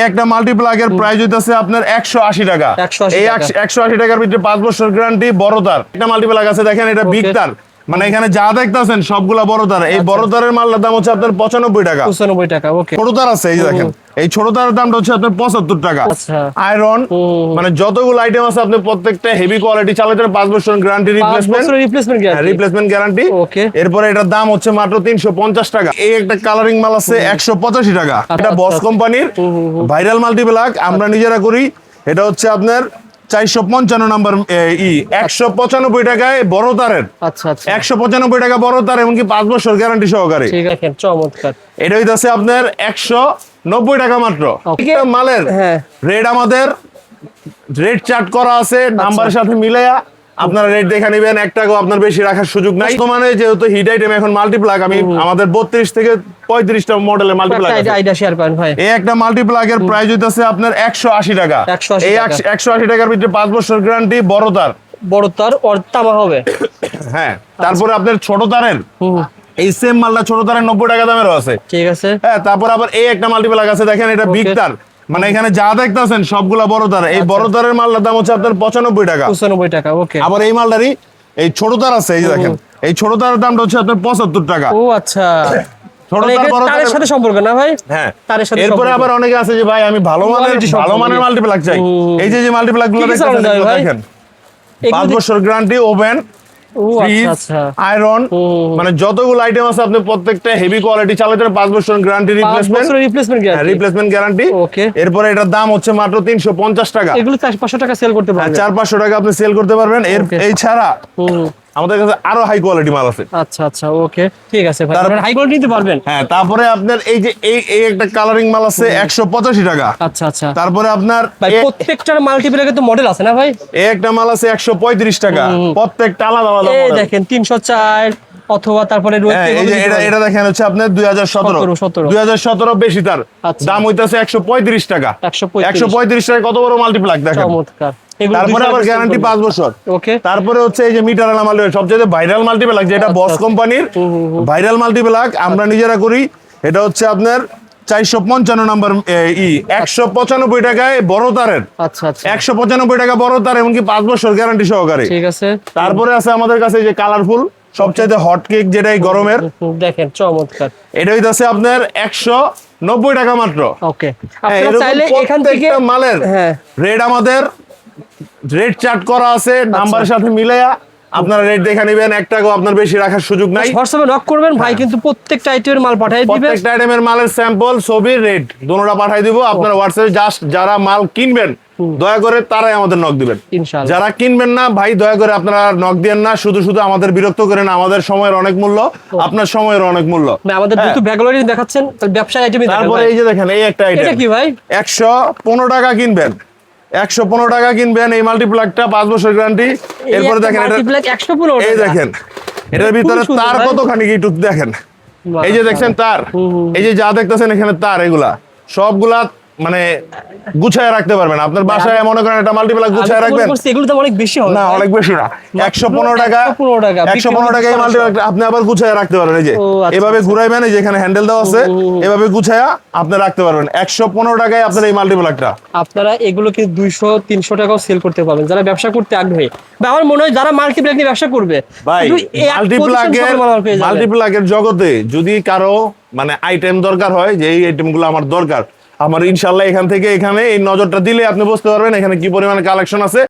একটা মাল্টিপ্লাগের প্রাইস হইতাছে আপনার 180 টাকা। এই 180 টাকার ভিতরে 5 বছর গ্যারান্টি, বড় তার। একটা মাল্টিপ্লাগ আছে দেখেন, এটা বিগ তার, মানে এখানে যা দেখতেছেন সবগুলা বড় তার। এই বড় তারের মালটার দাম হচ্ছে আপনার 95 টাকা। 95 টাকা। ওকে। ছোট তার আছে এই যে দেখেন, এই ছোট তারের দামটা হচ্ছে আপনার 75 টাকা। আচ্ছা। আয়রন, মানে যতগুলো আইটেম আছে আপনি প্রত্যেকটা হেভি কোয়ালিটি চালাতে 5 বছর গ্যারান্টি, রিপ্লেসমেন্ট গ্যারান্টি। ওকে। এরপরে এটার দাম হচ্ছে মাত্র 350 টাকা। এই একটা কালারিং মাল আছে 185 টাকা। এটা বস কোম্পানির ভাইরাল মাল্টিপ্লাগ, আমরা নিজেরা করি। এটা হচ্ছে আপনার 455 নাম্বার 195 টাকায় বড় তারের। আচ্ছা আচ্ছা। 195 টাকা বড় তার, এমনকি 5 বছর গ্যারান্টি সহকারে। ঠিক আছে, চমৎকার। এটা হইতাছে আপনার 190 টাকা মাত্র। মালের রেট আমাদের রেট চার্ট করা আছে, নাম্বারের সাথে মিলাইয়া আপনারা রেট দেখে নেবেন। এক টাকাও আপনার বেশি রাখার সুযোগ নাই। মানে যেহেতু হিট আইটেম এখন মাল্টিপ্লাগ, আমি আমাদের 32 থেকে 35টা মডেলের মাল্টিপ্লাগ আছে। আইডিয়া শেয়ার করেন ভাই। এই একটা মাল্টিপ্লাগের প্রাইস হইতাছে আপনার 180 টাকা। এই 180 টাকার ভিতরে 5 বছর গ্যারান্টি, বড় তার। বড় তার আর তামা হবে। হ্যাঁ, তারপরে আপনার ছোট তারের এই সেম মালটা ছোট তারের 90 টাকা দামেরও আছে। ঠিক আছে। হ্যাঁ, তারপর আবার এই একটা মাল্টিপ্লাগ আছে দেখেন, এটা বিগ তার, মানে এখানে যা দেখতেছেন সবগুলা বড় তার। এই বড় তারের মালটার দাম হচ্ছে আপনার 95 টাকা। 95 টাকা। ওকে। আবার এই মালটারই এই ছোট তার আছে, এই যে দেখেন, এই ছোট তারের দামটা হচ্ছে আপনার 75 টাকা। ও আচ্ছা। ছোট তার বড় তারের সাথে সম্পর্ক না ভাই? হ্যাঁ, তারের সাথে। এরপরে আবার অনেকে আছে যে ভাই আমি ভালো মানের মাল্টিপ্লাগ চাই। এই যে মাল্টিপ্লাগ গুলো দেখেন, 5 বছর গ্যারান্টি, ওভেন, আয়রন, মানে যতগুলো আইটেম আছে আপনি প্রত্যেকটা হেভি কোয়ালিটি চালাতে 5 বছর গ্যারান্টি, রিপ্লেসমেন্ট গ্যারান্টি। এরপরে এটার দাম হচ্ছে মাত্র 350 টাকা। এগুলো 400-500 টাকা সেল করতে পারবেন। 400-500 টাকা আপনি সেল করতে পারবেন। এই ছাড়া আমাদের কাছে আরো হাই কোয়ালিটি মাল আছে। আচ্ছা আচ্ছা, ওকে, ঠিক আছে ভাই, আপনারা হাই কোয়ালিটি নিতে পারবেন। হ্যাঁ, তারপরে আপনার এই যে এই একটা কালারিং মাল আছে 185 টাকা। আচ্ছা আচ্ছা। তারপরে আপনার ভাই প্রত্যেকটার মাল্টিপ্লাগে তো মডেল আছে না ভাই? এই একটা মাল আছে 135 টাকা। প্রত্যেকটা আলাদা আলাদা মডেল। এই দেখেন 304 অথবা তারপরে এটা দেখেন হচ্ছে আপনার 2017 বেশি তার দাম হইতাছে 135 টাকা। 135 টাকা কত বড় মাল্টিপ্লাগ দেখেন। চমৎকার। তারপরে আবার গ্যারান্টি 5 বছর। ওকে। তারপরে হচ্ছে এই যে মিটার আলা মাল্টিপ্লাগ, সবচেয়ে ভাইরাল মাল্টিপ্লাগ, যেটা বস কোম্পানির ভাইরাল মাল্টিপ্লাগ, আমরা নিজেরা করি। এটা হচ্ছে আপনার 455 নাম্বার 195 টাকায় বড় তারের। আচ্ছা আচ্ছা। 195 টাকা বড় তার, এমনকি 5 বছর গ্যারান্টি সহকারে। ঠিক আছে। তারপরে আছে আমাদের কাছে যে কালারফুল সবচেয়ে হট কেক, যেটা এই গরমের। দেখেন চমৎকার। এটা হইতাছে আপনার 190 টাকা মাত্র। ওকে। আপনারা চাইলে এখান থেকে মালের রেট আমাদের রেট চার্ট করা আছে, নাম্বারের সাথে মিলাইয়া আপনারা রেট দেখে নেবেন। এক টাকাও আপনার বেশি রাখার সুযোগ নাই। হোয়াটসঅ্যাপে নক করবেন, ভাই কিন্তু প্রত্যেকটা আইটেমের মাল পাঠিয়ে দিবেন। প্রত্যেকটা আইটেমের মালের স্যাম্পল, ছবি, রেট দোনোটা পাঠিয়ে দিব। আপনারা হোয়াটসঅ্যাপে জাস্ট যারা মাল কিনবেন দয়া করে তারাই আমাদের নক দিবেন। ইনশাআল্লাহ। যারা কিনবেন না ভাই, দয়া করে আপনারা নক দিয়েন না। শুধু আমাদের বিরক্ত করেন। আমাদের সময়ের অনেক মূল্য, আপনার সময়ের অনেক মূল্য। আমাদের দুটো ব্যাগলরি দেখাচ্ছেন, ব্যবসায় আইটেম। তারপরে এই যে দেখেন, এই একটা আইটেম। এটা কি ভাই? 115 টাকা কিনবেন, 115 টাকা কিনবেন এই মাল্টিপ্লাগটা, 5 বছর গ্যারান্টি। এরপরে দেখেন এটা 115 এই দেখেন, এটার ভিতরে তার কতখানি কি টুক দেখেন। এই যে দেখছেন তার, এই যে যা দেখতেছেন এখানে তার, এগুলা সবগুলা মানে গুছায় রাখতে পারবেন। আপনার বাসায় মনে করেন একটা মাল্টিপ্লাগ গুছায় রাখবেন, এগুলো তো অনেক বেশি হবে না, অনেক বেশি না। 115 টাকা এই মাল্টিপ্লাগ আপনি আবার গুছায় রাখতে পারবেন। এই যে এভাবে ঘুরাইবেন, এই যে এখানে হ্যান্ডেল দেওয়া আছে, এভাবে গুছায়া আপনি রাখতে পারবেন। 115 টাকায় আপনার এই মাল্টিপ্লাগটা। আপনারা এগুলো কি 200-300 টাকাও সেল করতে পারবেন যারা ব্যবসা করতে আগ্রহী। বা আমার মনে হয় যারা মাল্টিপ্লাগ নিয়ে ব্যবসা করবে, ভাই মাল্টিপ্লাগের জগতে যদি কারো মানে আইটেম দরকার হয়, যে এই আইটেমগুলো আমার দরকার, আমার ইনশাআল্লাহ এখানে এই নজরটা দিলে আপনি বুঝতে পারবেন এখানে কি পরিমাণে কালেকশন আছে।